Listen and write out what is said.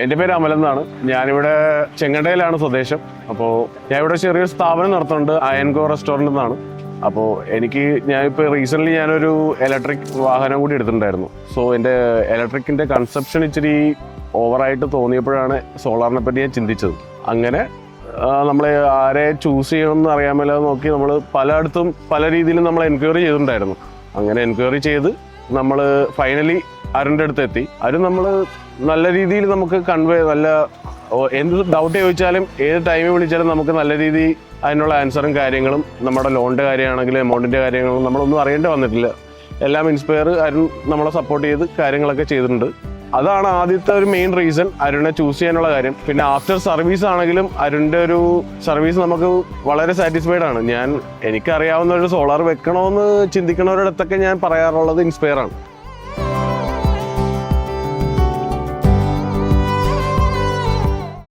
എൻ്റെ പേര് അമൽ എന്നാണ്. ഞാനിവിടെ ചെങ്ങണ്ടയിലാണ് സ്വദേശം. അപ്പോൾ ഞാൻ ഇവിടെ ചെറിയൊരു സ്ഥാപനം നടത്തുന്നുണ്ട്, അയൻകോ റെസ്റ്റോറൻറ്റ് എന്നാണ്. അപ്പോൾ ഞാനിപ്പോൾ റീസെൻ്റ്ലി ഞാനൊരു ഇലക്ട്രിക് വാഹനം കൂടി എടുത്തിട്ടുണ്ടായിരുന്നു. സോ എൻ്റെ ഇലക്ട്രിക്കിൻ്റെ കൺസെപ്ഷൻ ഇച്ചിരി ഓവറായിട്ട് തോന്നിയപ്പോഴാണ് സോളാറിനെ പറ്റി ഞാൻ ചിന്തിച്ചത്. അങ്ങനെ നമ്മൾ ആരെ ചൂസ് ചെയ്യണമെന്ന് അറിയാൻ മേലാതെ നോക്കി നമ്മൾ പലയിടത്തും പല രീതിയിലും നമ്മൾ എൻക്വയറി ചെയ്തിട്ടുണ്ടായിരുന്നു. അങ്ങനെ എൻക്വയറി ചെയ്ത് നമ്മൾ ഫൈനലി അരുണിൻ്റെ അടുത്ത് എത്തി. അരുൺ നമ്മൾ നല്ല രീതിയിൽ നമുക്ക് എന്ത് ഡൗട്ട് ചോദിച്ചാലും ഏത് ടൈമിൽ വിളിച്ചാലും നമുക്ക് നല്ല രീതിയിൽ അതിനുള്ള ആൻസറും കാര്യങ്ങളും, നമ്മുടെ ലോണിൻ്റെ കാര്യമാണെങ്കിലും എമൗണ്ടിൻ്റെ കാര്യങ്ങളും നമ്മളൊന്നും അറിയേണ്ടി വന്നിട്ടില്ല. എല്ലാം ഇൻസ്പയർ അരുൺ നമ്മളെ സപ്പോർട്ട് ചെയ്ത് കാര്യങ്ങളൊക്കെ ചെയ്തിട്ടുണ്ട്. അതാണ് ആദ്യത്തെ ഒരു മെയിൻ റീസൺ അരുണിനെ ചൂസ് ചെയ്യാനുള്ള കാര്യം. പിന്നെ ആഫ്റ്റർ സർവീസ് ആണെങ്കിലും അരുണിൻ്റെ ഒരു സർവീസ് നമുക്ക് വളരെ സാറ്റിസ്ഫൈഡ് ആണ്. എനിക്കറിയാവുന്ന ഒരു സോളാർ വെക്കണമെന്ന് ചിന്തിക്കുന്നവരുടെ അടുത്തൊക്കെ ഞാൻ പറയാറുള്ളത് ഇൻസ്പയർ ആണ്.